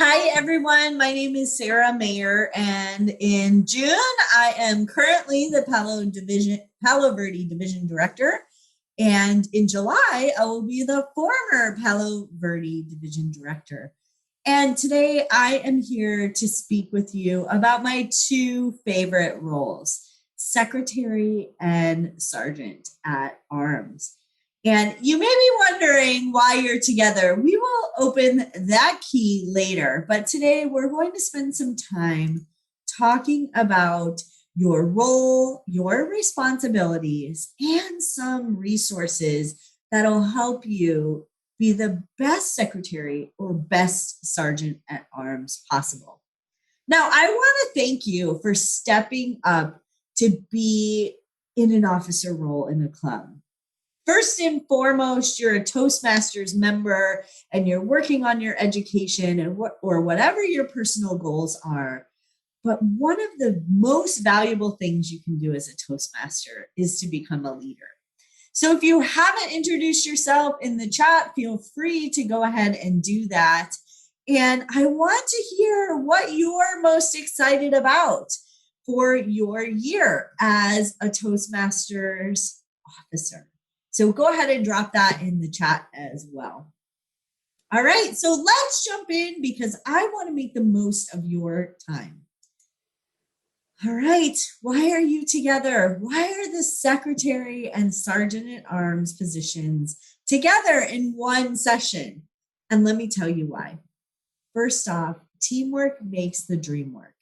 Hi, everyone. My name is Sara Mayer, and in June, I am currently the Palo Verde Division Director. And in July, I will be the former Palo Verde Division Director. And today, I am here to speak with you about my two favorite roles, Secretary and Sergeant at Arms. And you may be wondering why you're together. We will open that key later, but today we're going to spend some time talking about your role, your responsibilities, and some resources that'll help you be the best secretary or best sergeant at arms possible. Now, I want to thank you for stepping up to be in an officer role in a club. First and foremost, you're a Toastmasters member and you're working on your education or whatever your personal goals are. But one of the most valuable things you can do as a Toastmaster is to become a leader. So if you haven't introduced yourself in the chat, feel free to go ahead and do that. And I want to hear what you're most excited about for your year as a Toastmasters officer. So go ahead and drop that in the chat as well. All right, so let's jump in because I want to make the most of your time. All right, why are you together? Why are the Secretary and Sergeant at Arms positions together in one session? And let me tell you why. First off, teamwork makes the dream work.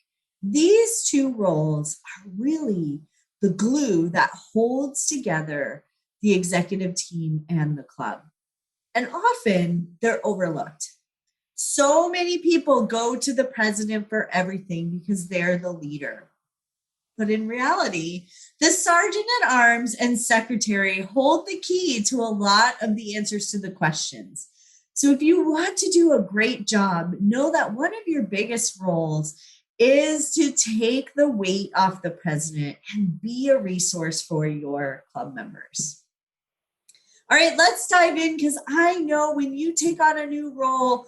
These two roles are really the glue that holds together the executive team and the club. And often they're overlooked. So many people go to the president for everything because they're the leader. But in reality, the sergeant at arms and secretary hold the key to a lot of the answers to the questions. So if you want to do a great job, know that one of your biggest roles is to take the weight off the president and be a resource for your club members. All right, let's dive in because I know when you take on a new role,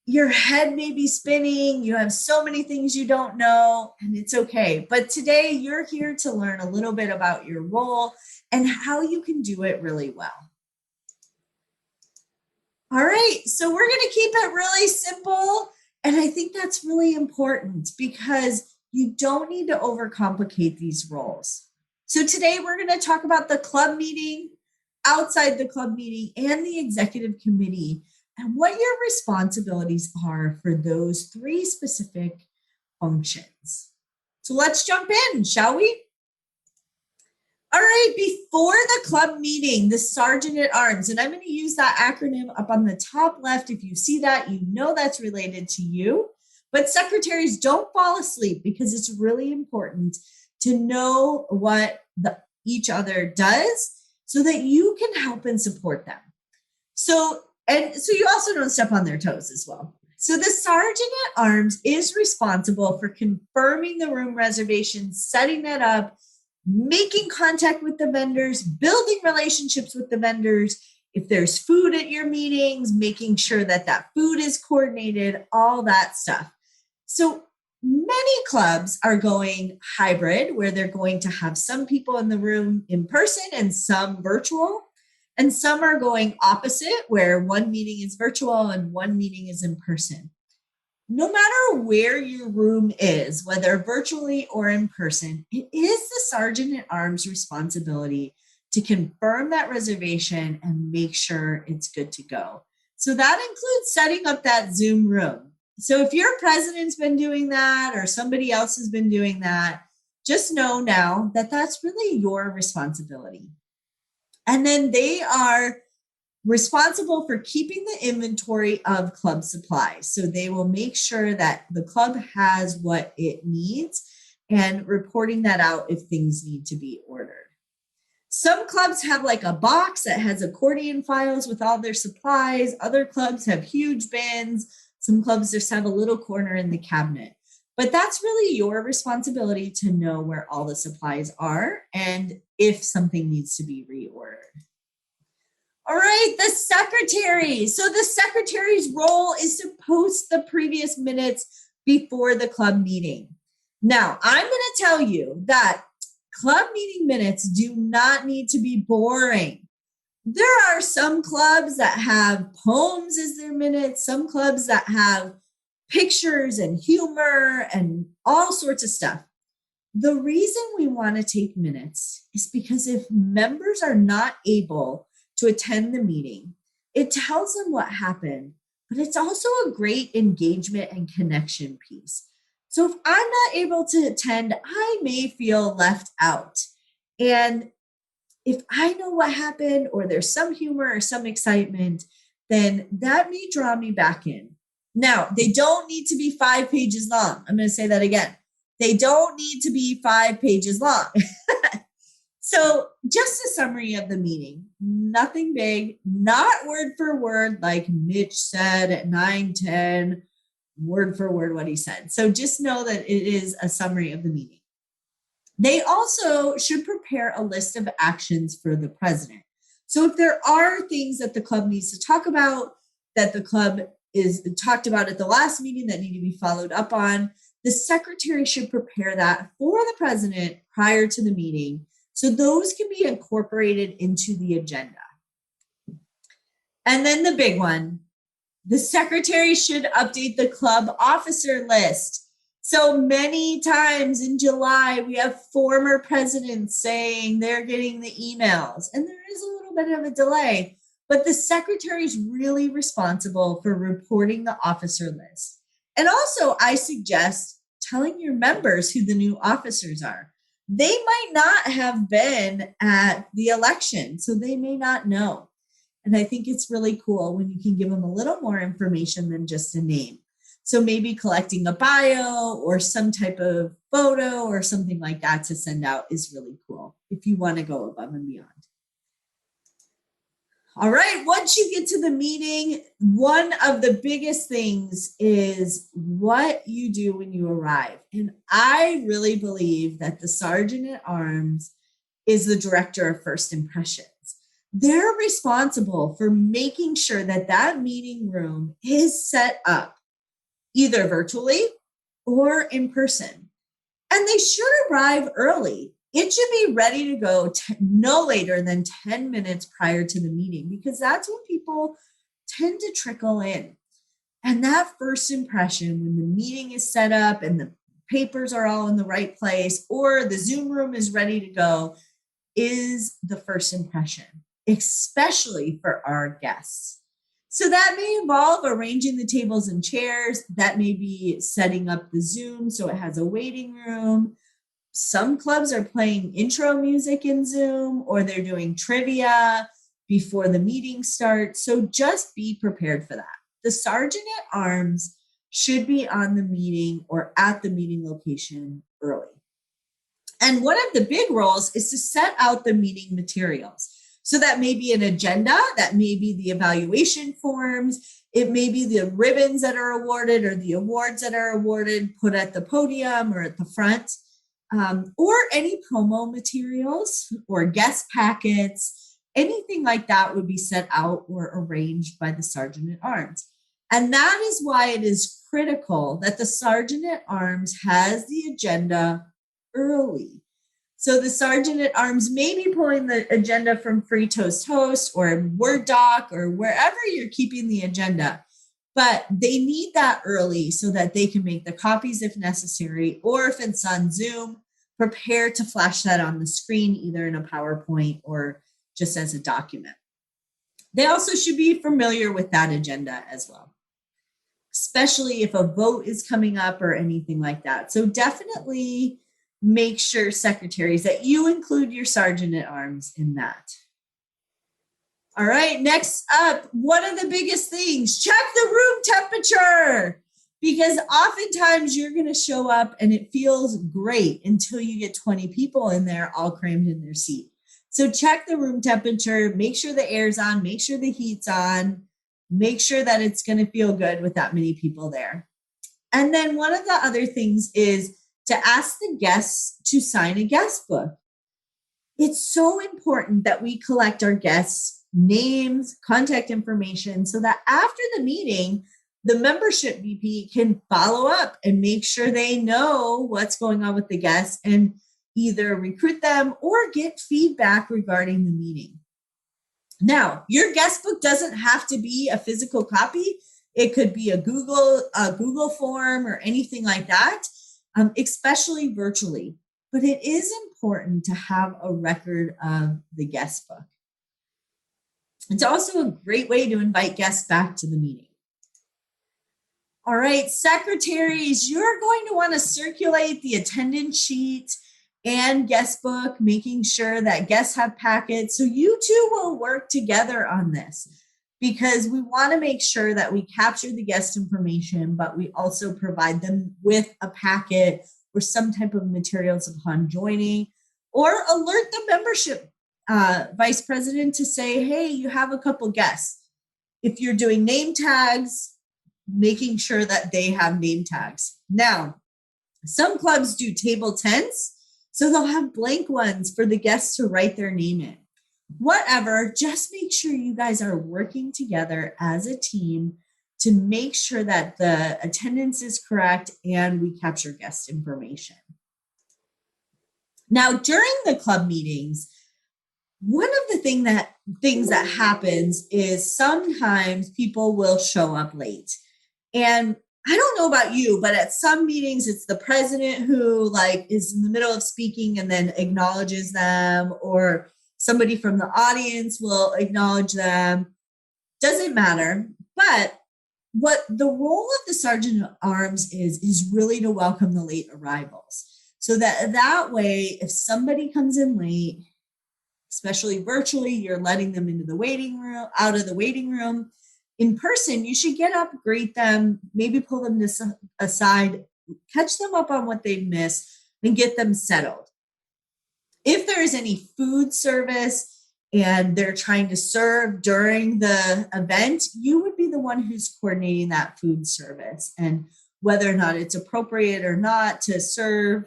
your head may be spinning. You have so many things you don't know, and it's okay. But today you're here to learn a little bit about your role and how you can do it really well. All right, so we're going to keep it really simple. And I think that's really important because you don't need to overcomplicate these roles. So today we're going to talk about the club meeting, outside the club meeting, and the executive committee, and what your responsibilities are for those three specific functions. So let's jump in, shall we? All right, before the club meeting, the sergeant at arms, and I'm going to use that acronym up on the top left. If you see that, you know that's related to you. But secretaries, don't fall asleep because it's really important to know what each other does so that you can help and support them. So you also don't step on their toes as well. So the sergeant at arms is responsible for confirming the room reservation, setting that up, making contact with the vendors, building relationships with the vendors. If there's food at your meetings, making sure that that food is coordinated, all that stuff. So many clubs are going hybrid, where they're going to have some people in the room in person and some virtual. And some are going opposite, where one meeting is virtual and one meeting is in person. No matter where your room is, whether virtually or in person, it is the sergeant at arms' responsibility to confirm that reservation and make sure it's good to go. So that includes setting up that Zoom room. So if your president's been doing that or somebody else has been doing that, just know now that that's really your responsibility. And then they are responsible for keeping the inventory of club supplies. So they will make sure that the club has what it needs and reporting that out if things need to be ordered. Some clubs have like a box that has accordion files with all their supplies. Other clubs have huge bins. Some clubs just have a little corner in the cabinet. But that's really your responsibility to know where all the supplies are and if something needs to be reordered. All right, the secretary. So the secretary's role is to post the previous minutes before the club meeting. Now, I'm going to tell you that club meeting minutes do not need to be boring. There are some clubs that have poems as their minutes, some clubs that have pictures and humor and all sorts of stuff. The reason we want to take minutes is because if members are not able to attend the meeting, it tells them what happened, but it's also a great engagement and connection piece. So if I'm not able to attend, I may feel left out. And if I know what happened, or there's some humor or some excitement, then that may draw me back in. Now, they don't need to be 5 pages long. I'm going to say that again. They don't need to be 5 pages long. So just a summary of the meeting, nothing big, not word for word, like Mitch said at 9:10, word for word what he said. So just know that it is a summary of the meeting. They also should prepare a list of actions for the president. So if there are things that the club needs to talk about, that the club is talked about at the last meeting that need to be followed up on, the secretary should prepare that for the president prior to the meeting, so those can be incorporated into the agenda. And then the big one, the secretary should update the club officer list. So many times in July, we have former presidents saying they're getting the emails, and there is a little bit of a delay, but the secretary is really responsible for reporting the officer list. And also, I suggest telling your members who the new officers are. They might not have been at the election, so they may not know. And I think it's really cool when you can give them a little more information than just a name. So maybe collecting a bio or some type of photo or something like that to send out is really cool if you want to go above and beyond. All right, once you get to the meeting, one of the biggest things is what you do when you arrive. And I really believe that the sergeant at arms is the director of first impressions. They're responsible for making sure that that meeting room is set up either virtually or in person. And they should arrive early. It should be ready to go no later than 10 minutes prior to the meeting, because that's when people tend to trickle in. And that first impression, when the meeting is set up and the papers are all in the right place, or the Zoom room is ready to go, is the first impression, especially for our guests. So that may involve arranging the tables and chairs. That may be setting up the Zoom so it has a waiting room. Some clubs are playing intro music in Zoom, or they're doing trivia before the meeting starts. So just be prepared for that. The sergeant at arms should be on the meeting or at the meeting location early. And one of the big roles is to set out the meeting materials. So that may be an agenda, that may be the evaluation forms, it may be the ribbons that are awarded or the awards that are awarded put at the podium or at the front, or any promo materials or guest packets, anything like that would be set out or arranged by the sergeant at arms. And that is why it is critical that the sergeant at arms has the agenda early. So the sergeant at arms may be pulling the agenda from Free Toast Host or Word Doc or wherever you're keeping the agenda, but they need that early so that they can make the copies if necessary, or if it's on Zoom, prepare to flash that on the screen, either in a PowerPoint or just as a document. They also should be familiar with that agenda as well, especially if a vote is coming up or anything like that. So definitely make sure, secretaries, that you include your sergeant at arms in that. All right, next up, one of the biggest things, check the room temperature, because oftentimes you're going to show up and it feels great until you get 20 people in there all crammed in their seat. So check the room temperature, make sure the air's on, make sure the heat's on, make sure that it's going to feel good with that many people there. And then one of the other things is to ask the guests to sign a guest book. It's so important that we collect our guests' names, contact information, so that after the meeting, the membership VP can follow up and make sure they know what's going on with the guests and either recruit them or get feedback regarding the meeting. Now, your guest book doesn't have to be a physical copy. It could be a Google form or anything like that, especially virtually. But it is important to have a record of the guest book. It's also a great way to invite guests back to the meeting. All right, secretaries, you're going to want to circulate the attendance sheet and guest book, making sure that guests have packets. So you two will work together on this because we want to make sure that we capture the guest information, but we also provide them with a packet or some type of materials upon joining, or alert the membership vice president to say, hey, you have a couple guests. If you're doing name tags, making sure that they have name tags. Now, some clubs do table tents, so they'll have blank ones for the guests to write their name in. Whatever, just make sure you guys are working together as a team to make sure that the attendance is correct and we capture guest information. Now, during the club meetings, one of the things that happens is sometimes people will show up late. And I don't know about you, but at some meetings, it's the president who is in the middle of speaking and then acknowledges them, or somebody from the audience will acknowledge them. Doesn't matter. But what the role of the sergeant at arms is really to welcome the late arrivals. So that way, if somebody comes in late, especially virtually, you're letting them into the waiting room, out of the waiting room. In person, you should get up, greet them, maybe pull them aside, catch them up on what they've missed, and get them settled. If there is any food service and they're trying to serve during the event, you would be the one who's coordinating that food service and whether or not it's appropriate or not to serve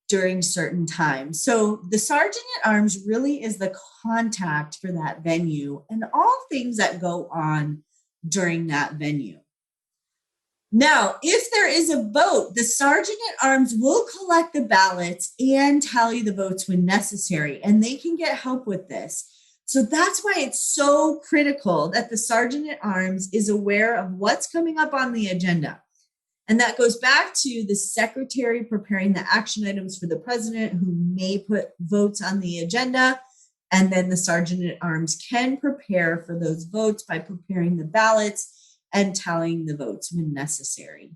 during certain times. So the sergeant at arms really is the contact for that venue and all things that go on during that venue. Now, if there is a vote, the sergeant at arms will collect the ballots and tally the votes when necessary, and they can get help with this. So that's why it's so critical that the sergeant at arms is aware of what's coming up on the agenda. And that goes back to the secretary preparing the action items for the president, who may put votes on the agenda. And then the sergeant at arms can prepare for those votes by preparing the ballots and tallying the votes when necessary.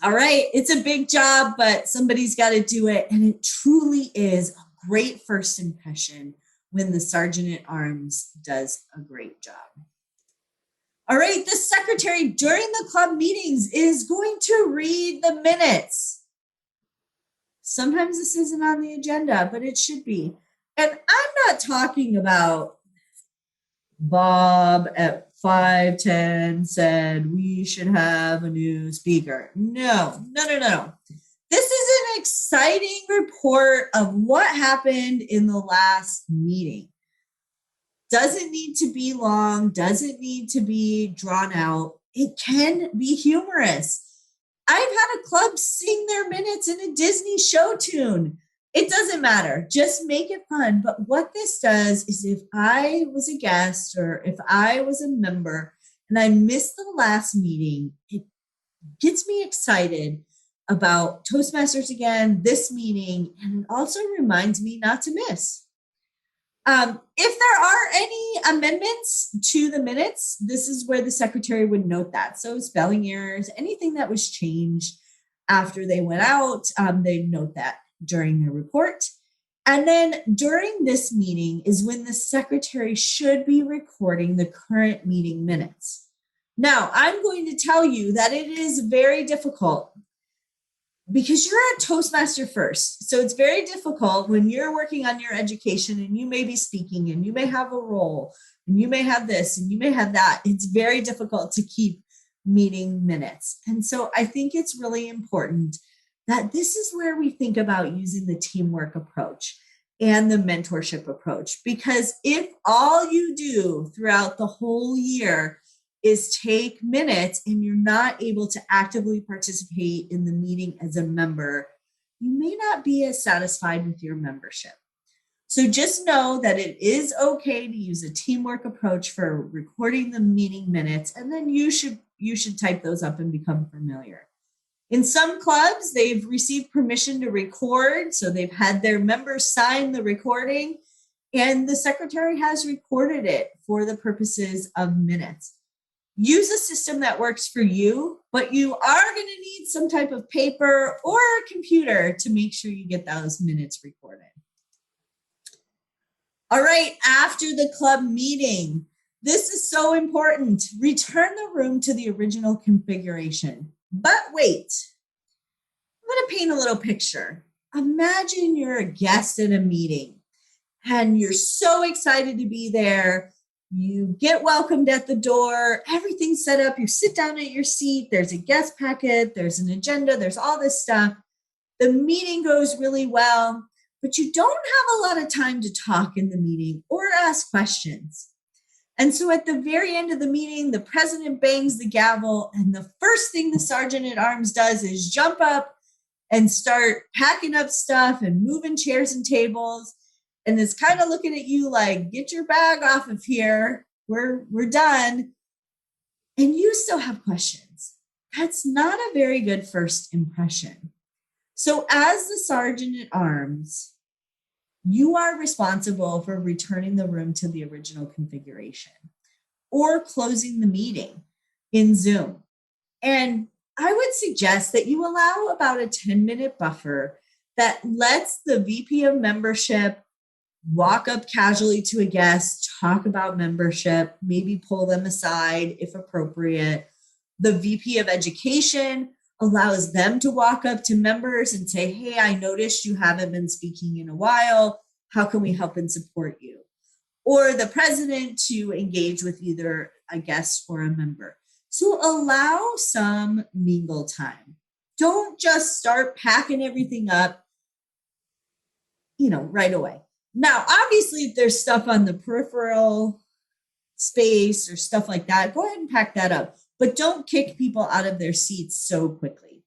All right, it's a big job, but somebody's got to do it. And it truly is a great first impression when the sergeant at arms does a great job. All right, the secretary during the club meetings is going to read the minutes. Sometimes this isn't on the agenda, but it should be. And I'm not talking about Bob at 5:10 said we should have a new speaker. No. This is an exciting report of what happened in the last meeting. Doesn't need to be long, doesn't need to be drawn out. It can be humorous. I've had a club sing their minutes in a Disney show tune. It doesn't matter. Just make it fun. But what this does is if I was a guest or if I was a member and I missed the last meeting, it gets me excited about Toastmasters again, this meeting, and it also reminds me not to miss. If there are any amendments to the minutes, this is where the secretary would note that. So spelling errors, anything that was changed after they went out, they note that during their report. And then during this meeting is when the secretary should be recording the current meeting minutes. Now, I'm going to tell you that it is very difficult because you're a Toastmaster first. So it's very difficult when you're working on your education and you may be speaking and you may have a role and you may have this and you may have that. It's very difficult to keep meeting minutes. And so I think it's really important that this is where we think about using the teamwork approach. and the mentorship approach. Because if all you do throughout the whole year is take minutes and you're not able to actively participate in the meeting as a member, you may not be as satisfied with your membership. So just know that it is okay to use a teamwork approach for recording the meeting minutes, and then you should type those up and become familiar. In some clubs, they've received permission to record, so they've had their members sign the recording, and the secretary has recorded it for the purposes of minutes. Use a system that works for you, but you are going to need some type of paper or a computer to make sure you get those minutes recorded. All right, after the club meeting, this is so important. Return the room to the original configuration. But wait, I'm going to paint a little picture. Imagine you're a guest at a meeting and you're so excited to be there. You get welcomed at the door, everything's set up, you sit down at your seat, there's a guest packet, there's an agenda, there's all this stuff. The meeting goes really well, but you don't have a lot of time to talk in the meeting or ask questions. And so at the very end of the meeting, the president bangs the gavel, and the first thing the sergeant at arms does is jump up and start packing up stuff and moving chairs and tables. And is kind of looking at you like, get your bag off of here. We're done. And you still have questions. That's not a very good first impression. So as the sergeant at arms, you are responsible for returning the room to the original configuration or closing the meeting in Zoom. And I would suggest that you allow about a 10-minute buffer that lets the VP of membership walk up casually to a guest, talk about membership, maybe pull them aside if appropriate. The VP of education allows them to walk up to members and say, hey, I noticed you haven't been speaking in a while. How can we help and support you? Or the president to engage with either a guest or a member. So allow some mingle time. Don't just start packing everything up, right away. Now, obviously, if there's stuff on the peripheral space or stuff like that, go ahead and pack that up. But don't kick people out of their seats so quickly.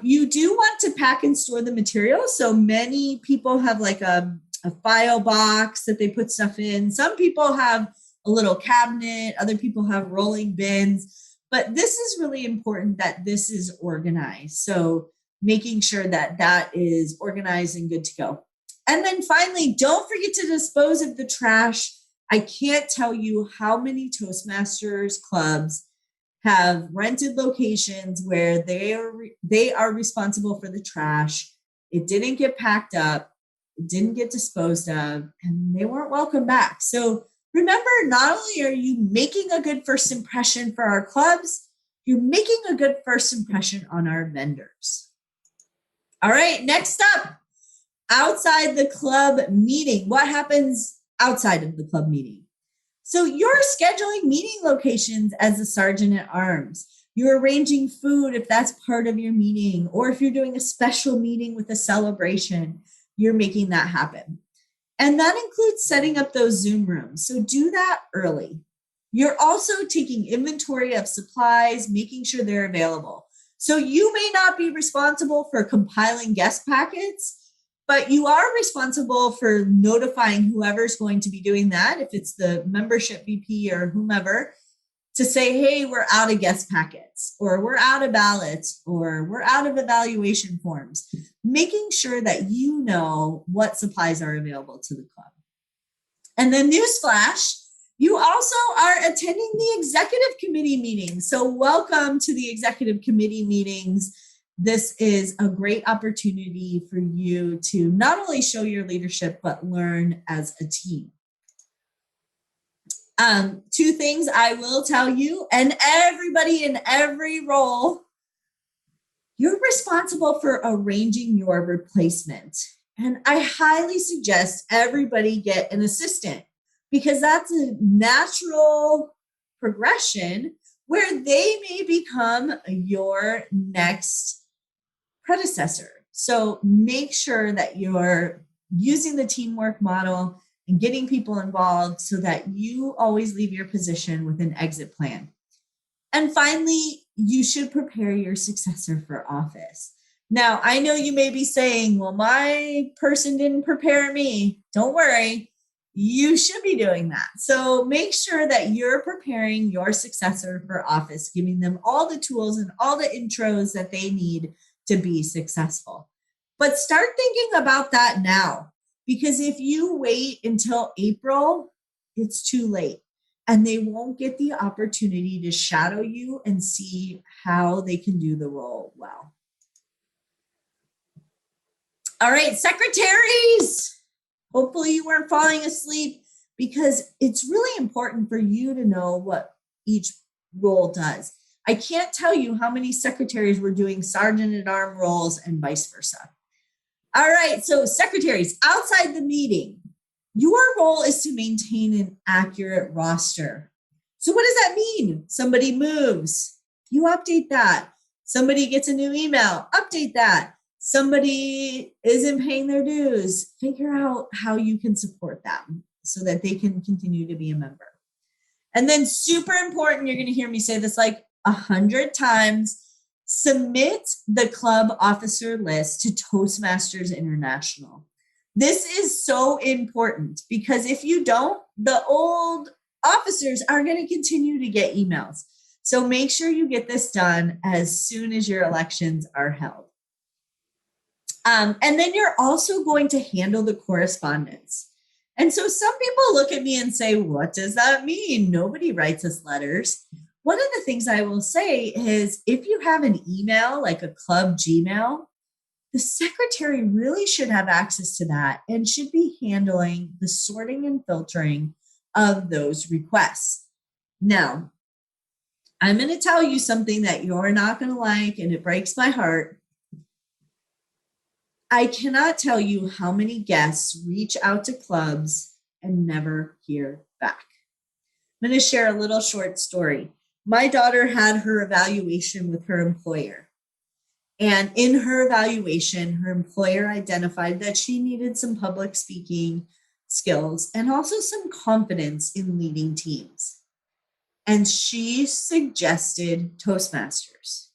You do want to pack and store the material. So many people have like a file box that they put stuff in. Some people have a little cabinet. Other people have rolling bins. But this is really important that this is organized. So making sure that that is organized and good to go. And then finally, don't forget to dispose of the trash. I can't tell you how many Toastmasters clubs have rented locations where they are responsible for the trash. It didn't get packed up, it didn't get disposed of, and they weren't welcome back. So remember, not only are you making a good first impression for our clubs, you're making a good first impression on our vendors. All right, next up. Outside the club meeting. What happens outside of the club meeting? So you're scheduling meeting locations as a sergeant at arms. You're arranging food if that's part of your meeting, or if you're doing a special meeting with a celebration, you're making that happen. And that includes setting up those Zoom rooms. So do that early. You're also taking inventory of supplies, making sure they're available. So you may not be responsible for compiling guest packets, but you are responsible for notifying whoever's going to be doing that, if it's the membership VP or whomever, to say, hey, we're out of guest packets, or we're out of ballots, or we're out of evaluation forms, making sure that you know what supplies are available to the club. And then newsflash, you also are attending the executive committee meetings. So welcome to the executive committee meetings. This is a great opportunity for you to not only show your leadership, but learn as a team. Two things I will tell you, and everybody in every role, you're responsible for arranging your replacement. And I highly suggest everybody get an assistant, because that's a natural progression where they may become your next predecessor. So make sure that you're using the teamwork model and getting people involved so that you always leave your position with an exit plan. And finally, you should prepare your successor for office. Now, I know you may be saying, well, my person didn't prepare me. Don't worry, you should be doing that. So make sure that you're preparing your successor for office, giving them all the tools and all the intros that they need to be successful. But start thinking about that now, because if you wait until April, it's too late. And they won't get the opportunity to shadow you and see how they can do the role well. All right, secretaries. Hopefully you weren't falling asleep, because it's really important for you to know what each role does. I can't tell you how many secretaries were doing sergeant-at-arms roles and vice versa. All right, so secretaries, outside the meeting, your role is to maintain an accurate roster. So what does that mean? Somebody moves, you update that. Somebody gets a new email, update that. Somebody isn't paying their dues, figure out how you can support them so that they can continue to be a member. And then super important, you're going to hear me say this like 100 times, submit the club officer list to Toastmasters International. This is so important, because if you don't, the old officers are going to continue to get emails. So make sure you get this done as soon as your elections are held. And then you're also going to handle the correspondence. And so some people look at me and say, what does that mean? Nobody writes us letters. One of the things I will say is, if you have an email, like a club Gmail, the secretary really should have access to that and should be handling the sorting and filtering of those requests. Now, I'm going to tell you something that you're not going to like, and it breaks my heart. I cannot tell you how many guests reach out to clubs and never hear back. I'm going to share a little short story. My daughter had her evaluation with her employer. And in her evaluation, her employer identified that she needed some public speaking skills and also some confidence in leading teams. And she suggested Toastmasters.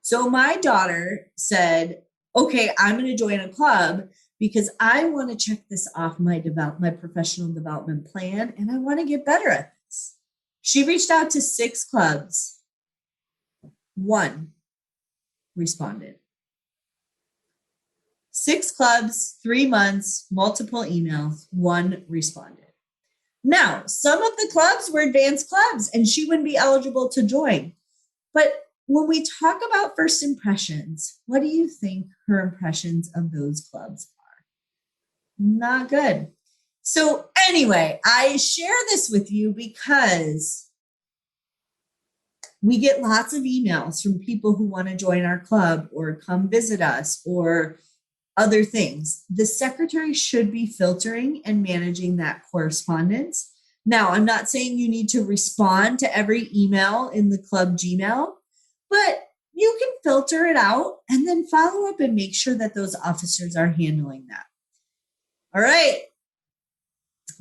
So my daughter said, okay, I'm going to join a club because I want to check this off my professional development plan, and I want to get better at this. She reached out to 6 clubs. 1 responded. 6 clubs, 3 months, multiple emails, 1 responded. Now, some of the clubs were advanced clubs and she wouldn't be eligible to join. But when we talk about first impressions, what do you think her impressions of those clubs are? Not good. So anyway, I share this with you because we get lots of emails from people who want to join our club or come visit us or other things. The secretary should be filtering and managing that correspondence. Now, I'm not saying you need to respond to every email in the club Gmail, but you can filter it out and then follow up and make sure that those officers are handling that. All right.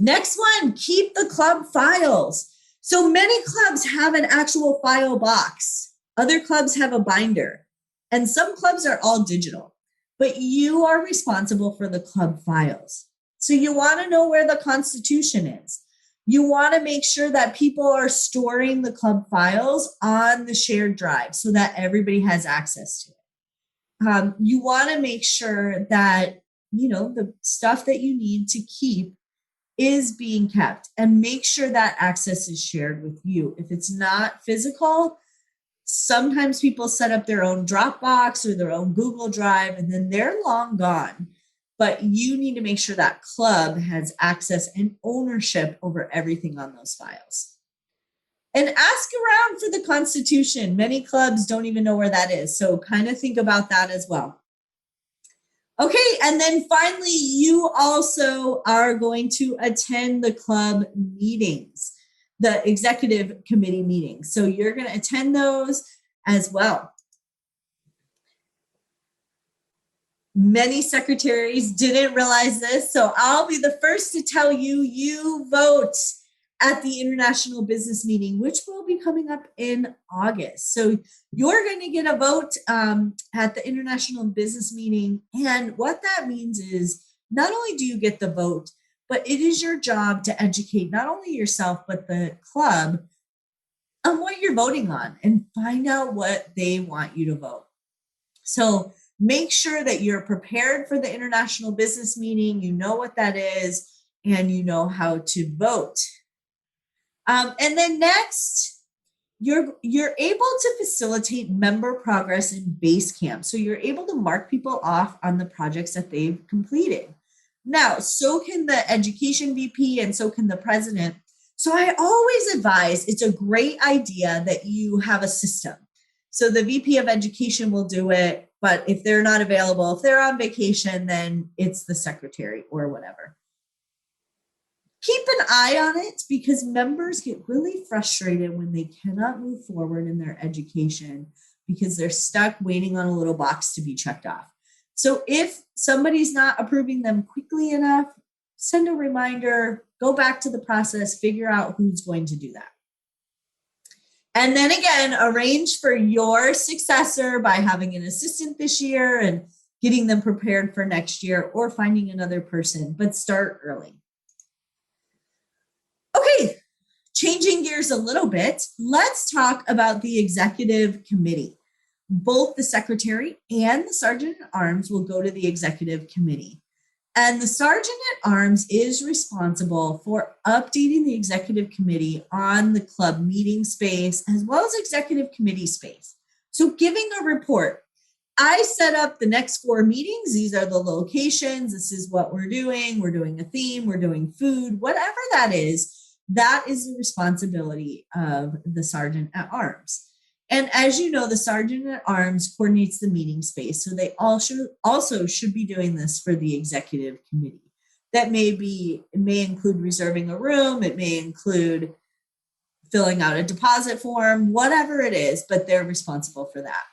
Next one, keep the club files. So many clubs have an actual file box. Other clubs have a binder, and some clubs are all digital, but you are responsible for the club files. So you want to know where the Constitution is. You want to make sure that people are storing the club files on the shared drive so that everybody has access to it. You want to make sure that, the stuff that you need to keep is being kept, and make sure that access is shared with you. If it's not physical, sometimes people set up their own Dropbox or their own Google Drive, and then they're long gone. But you need to make sure that club has access and ownership over everything on those files. And ask around for the Constitution. Many clubs don't even know where that is. So kind of think about that as well. Okay, and then finally, you also are going to attend the club meetings, the executive committee meetings. So you're going to attend those as well. Many secretaries didn't realize this, so I'll be the first to tell you, you vote at the International Business Meeting, which will be coming up in August. So you're going to get a vote at the International Business Meeting. And what that means is not only do you get the vote, but it is your job to educate not only yourself, but the club on what you're voting on and find out what they want you to vote. So make sure that you're prepared for the International Business Meeting, you know what that is, and you know how to vote. And then next, you're able to facilitate member progress in Basecamp. So you're able to mark people off on the projects that they've completed. Now, so can the education VP and so can the president. So I always advise it's a great idea that you have a system. So the VP of education will do it, but if they're not available, if they're on vacation, then it's the secretary or whatever. Keep an eye on it because members get really frustrated when they cannot move forward in their education because they're stuck waiting on a little box to be checked off. So if somebody's not approving them quickly enough, send a reminder, go back to the process, figure out who's going to do that. And then again, arrange for your successor by having an assistant this year and getting them prepared for next year or finding another person, but start early. Okay, changing gears a little bit, let's talk about the executive committee. Both the secretary and the sergeant at arms will go to the executive committee. And the sergeant at arms is responsible for updating the executive committee on the club meeting space as well as executive committee space. So giving a report. I set up the next 4 meetings. These are the locations. This is what we're doing. We're doing a theme. We're doing food, whatever that is the responsibility of the sergeant at arms. And as you know, the sergeant at arms coordinates the meeting space. So they also should be doing this for the executive committee. That it may include reserving a room. It may include filling out a deposit form, whatever it is, but they're responsible for that.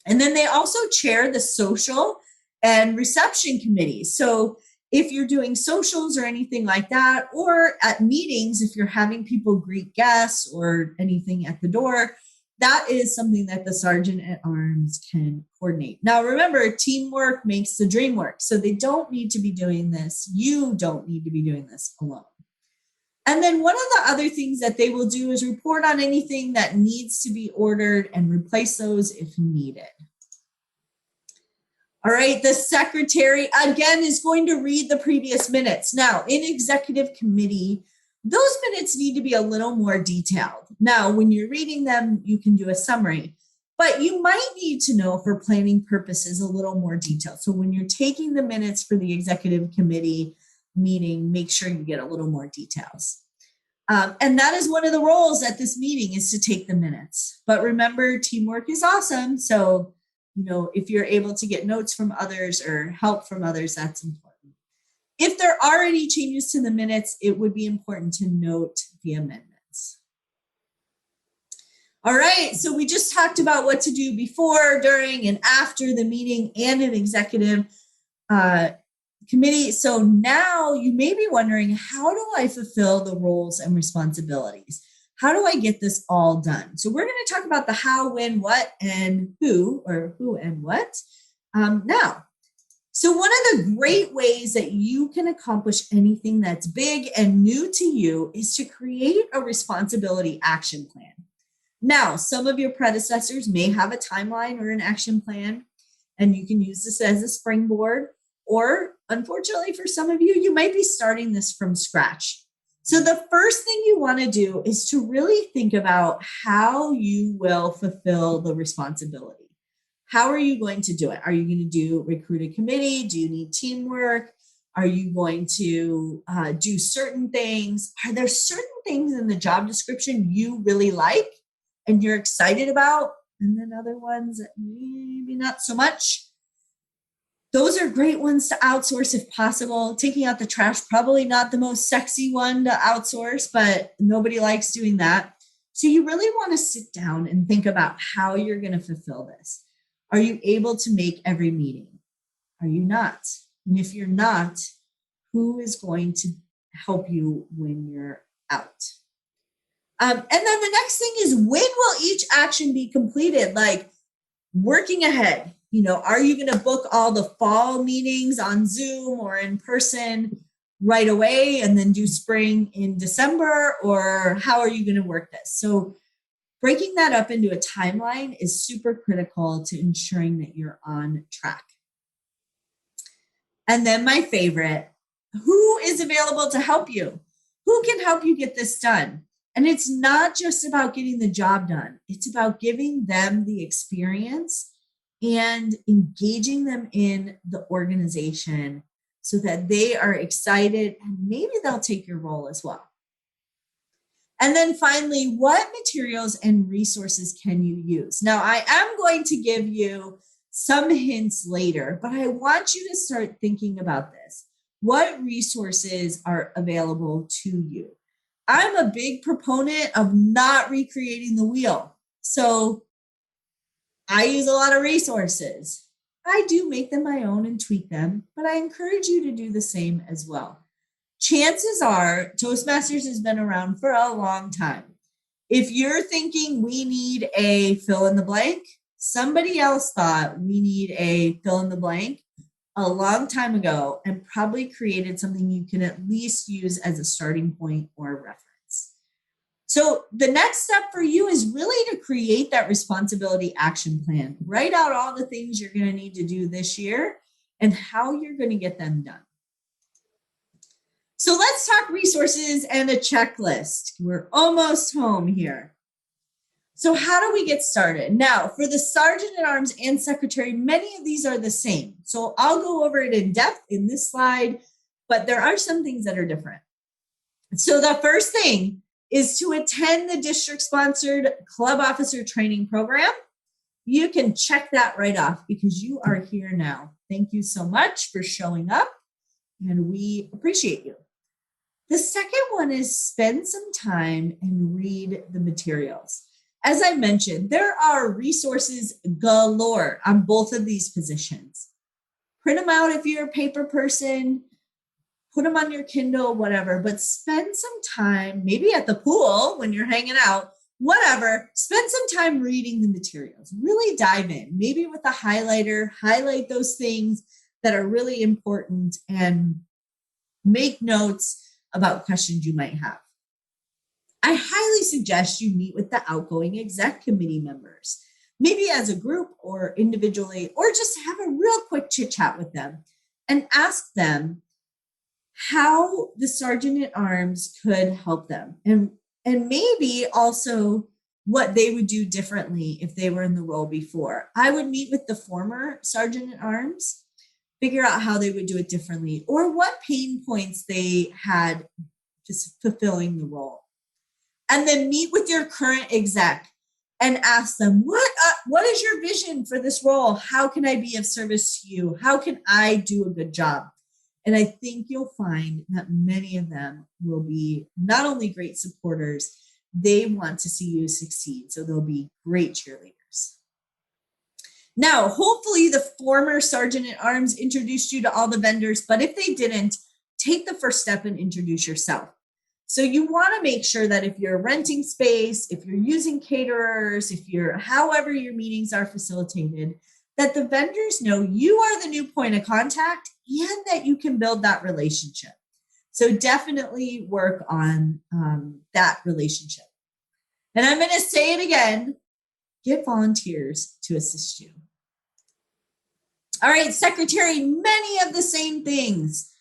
And then they also chair the social and reception committee. So if you're doing socials or anything like that, or at meetings, if you're having people greet guests or anything at the door, that is something that the sergeant at arms can coordinate. Now, remember, teamwork makes the dream work. So they don't need to be doing this. You don't need to be doing this alone. And then one of the other things that they will do is report on anything that needs to be ordered and replace those if needed. All right, the secretary, again, is going to read the previous minutes. Now, in executive committee, those minutes need to be a little more detailed. Now, when you're reading them, you can do a summary, but you might need to know for planning purposes a little more detail. So when you're taking the minutes for the executive committee meeting, make sure you get a little more details. And that is one of the roles at this meeting is to take the minutes. But remember, teamwork is awesome. So, if you're able to get notes from others or help from others, that's important. If there are any changes to the minutes, it would be important to note the amendments. All right, so we just talked about what to do before, during, and after the meeting and an executive committee. So now you may be wondering, how do I fulfill the roles and responsibilities? How do I get this all done? So we're going to talk about the how, when, what, and who, or who and what now. So one of the great ways that you can accomplish anything that's big and new to you is to create a responsibility action plan. Now, some of your predecessors may have a timeline or an action plan, and you can use this as a springboard. Or unfortunately, for some of you, you might be starting this from scratch. So the first thing you want to do is to really think about how you will fulfill the responsibility. How are you going to do it? Are you going to recruit a committee? Do you need teamwork? Are you going to do certain things? Are there certain things in the job description you really like and you're excited about? And then other ones that maybe not so much. Those are great ones to outsource if possible. Taking out the trash, probably not the most sexy one to outsource, but nobody likes doing that. So you really want to sit down and think about how you're going to fulfill this. Are you able to make every meeting? are you not? And if you're not, who is going to help you when you're out? And then the next thing is, when will each action be completed? Like, working ahead, are you going to book all the fall meetings on Zoom or in person right away and then do spring in December? Or how are you going to work this? So breaking that up into a timeline is super critical to ensuring that you're on track. And then my favorite, who is available to help you? Who can help you get this done? And it's not just about getting the job done. It's about giving them the experience and engaging them in the organization so that they are excited and maybe they'll take your role as well. And then finally, what materials and resources can you use? Now, I am going to give you some hints later, but I want you to start thinking about this. What resources are available to you? I'm a big proponent of not recreating the wheel. So I use a lot of resources. I do make them my own and tweak them, but I encourage you to do the same as well. Chances are Toastmasters has been around for a long time. If you're thinking we need a fill in the blank, somebody else thought we need a fill in the blank a long time ago and probably created something you can at least use as a starting point or reference. So the next step for you is really to create that responsibility action plan. Write out all the things you're going to need to do this year and how you're going to get them done. So let's talk resources and a checklist. We're almost home here. So how do we get started? Now, for the Sergeant at Arms and Secretary, many of these are the same. So I'll go over it in depth in this slide, but there are some things that are different. So the first thing is to attend the district-sponsored club officer training program. You can check that right off because you are here now. Thank you so much for showing up, and we appreciate you. The second one is spend some time and read the materials. As I mentioned, there are resources galore on both of these positions. Print them out if you're a paper person, put them on your Kindle, whatever, but spend some time, maybe at the pool when you're hanging out, whatever, spend some time reading the materials. Really dive in, maybe with a highlighter, highlight those things that are really important and make notes about questions you might have. I highly suggest you meet with the outgoing exec committee members, maybe as a group or individually, or just have a real quick chit chat with them and ask them how the Sergeant at Arms could help them, and maybe also what they would do differently if they were in the role before. I would meet with the former Sergeant at Arms, figure out how they would do it differently, or what pain points they had just fulfilling the role. And then meet with your current exec and ask them, what is your vision for this role? How can I be of service to you? How can I do a good job? And I think you'll find that many of them will be not only great supporters, they want to see you succeed. So they'll be great cheerleaders. Now, hopefully the former Sergeant at Arms introduced you to all the vendors, but if they didn't, take the first step and introduce yourself. So you want to make sure that if you're renting space, if you're using caterers, however your meetings are facilitated, that the vendors know you are the new point of contact and that you can build that relationship. So definitely work on that relationship. And I'm going to say it again, get volunteers to assist you. All right, Secretary, many of the same things.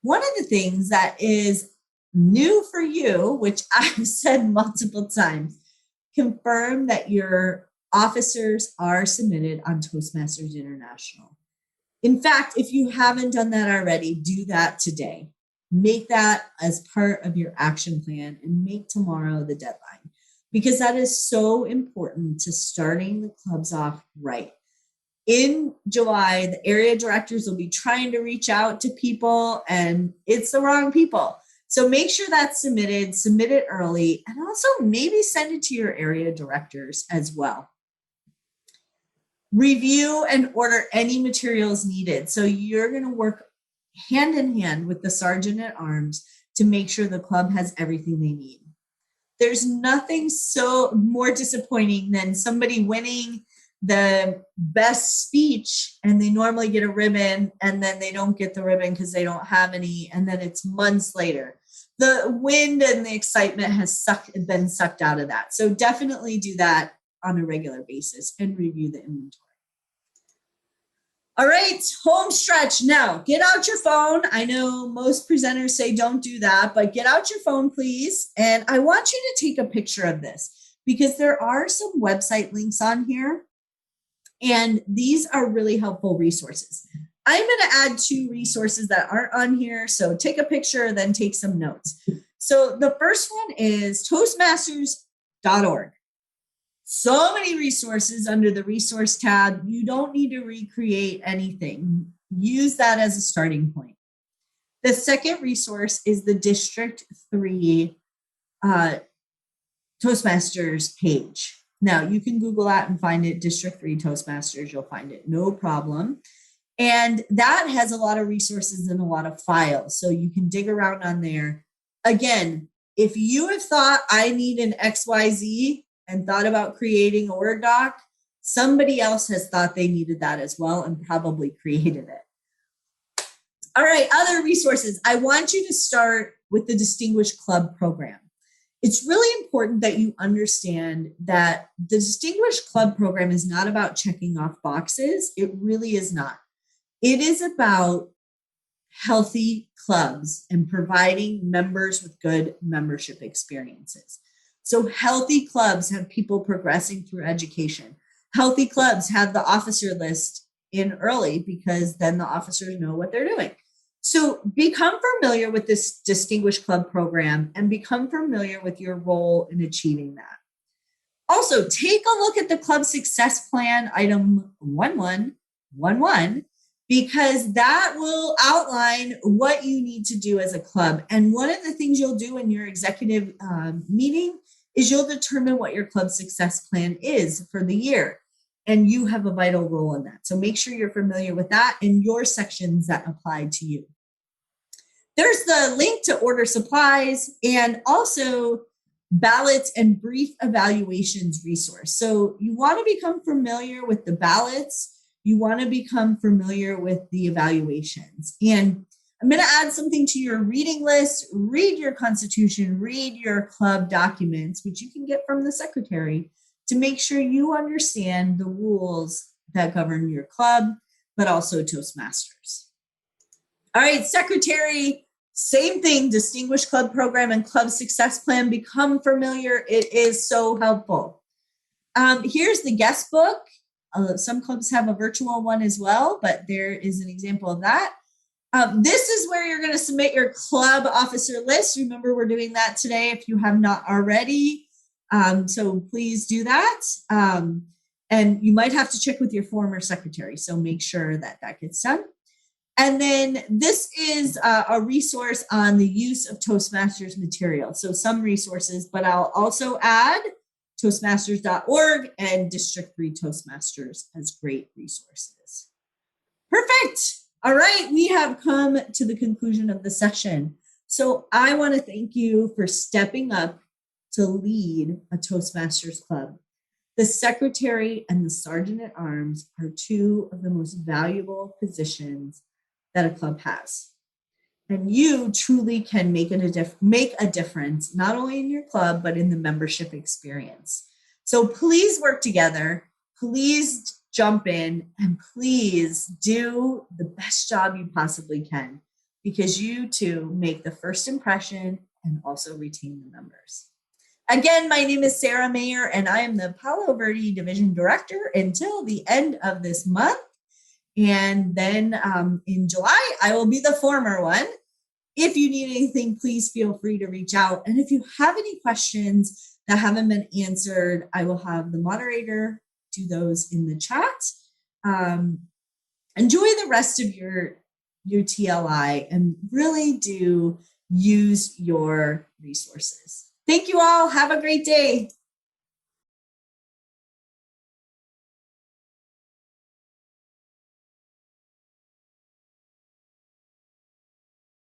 One of the things that is new for you, which I've said multiple times, confirm that your officers are submitted on Toastmasters International. In fact, if you haven't done that already, do that today. Make that as part of your action plan and make tomorrow the deadline, because that is so important to starting the clubs off right. In July, the area directors will be trying to reach out to people and it's the wrong people. So make sure that's submitted, submit it early, and also maybe send it to your area directors as well. Review and order any materials needed. So you're going to work hand in hand with the sergeant at arms to make sure the club has everything they need. There's nothing so more disappointing than somebody winning the best speech and they normally get a ribbon and then they don't get the ribbon because they don't have any, and then it's months later. The wind and the excitement has been sucked out of that. So definitely do that on a regular basis and review the inventory. All right, home stretch. Now, get out your phone. I know most presenters say don't do that, but get out your phone, please. And I want you to take a picture of this because there are some website links on here, and these are really helpful resources. I'm going to add 2 resources that aren't on here, so take a picture, then take some notes. So the first one is Toastmasters.org. So many resources under the resource tab. You don't need to recreate anything. Use that as a starting point. The second resource is the District 3 Toastmasters page. Now, you can Google that and find it, District 3 Toastmasters. You'll find it, no problem. And that has a lot of resources and a lot of files, so you can dig around on there. Again, if you have thought I need an XYZ, and thought about creating a Word doc, somebody else has thought they needed that as well and probably created it. All right, other resources. I want you to start with the Distinguished Club program. It's really important that you understand that the Distinguished Club program is not about checking off boxes. It really is not. It is about healthy clubs and providing members with good membership experiences. So healthy clubs have people progressing through education. Healthy clubs have the officer list in early because then the officers know what they're doing. So become familiar with this Distinguished Club program and become familiar with your role in achieving that. Also, take a look at the Club Success Plan, item 1111, because that will outline what you need to do as a club. And one of the things you'll do in your executive meeting is you'll determine what your club success plan is for the year. And you have a vital role in that. So make sure you're familiar with that and your sections that apply to you. There's the link to order supplies and also ballots and brief evaluations resource. So you want to become familiar with the ballots. You want to become familiar with the evaluations. And I'm going to add something to your reading list. Read your constitution, read your club documents, which you can get from the secretary, to make sure you understand the rules that govern your club, but also Toastmasters. All right, secretary, same thing, Distinguished Club Program and Club Success Plan. Become familiar. It is so helpful. Here's the guest book. Some clubs have a virtual one as well, but there is an example of that. This is where you're going to submit your club officer list. Remember, we're doing that today if you have not already. So please do that. And you might have to check with your former secretary. So make sure that that gets done. And then this is a resource on the use of Toastmasters material. So some resources, but I'll also add Toastmasters.org and District 3 Toastmasters as great resources. Perfect. All right, we have come to the conclusion of the session. So I want to thank you for stepping up to lead a Toastmasters club. The secretary and the sergeant at arms are 2 of the most valuable positions that a club has. And you truly can make a difference, not only in your club, but in the membership experience. So please work together. Please jump in and please do the best job you possibly can, because you too make the first impression and also retain the members. Again, my name is Sara Mayer, and I am the Palo Verde Division Director until the end of this month. And then in July, I will be the former one. If you need anything, please feel free to reach out. And if you have any questions that haven't been answered, I will have the moderator do those in the chat. Enjoy the rest of your TLI and really do use your resources. Thank you all. Have a great day.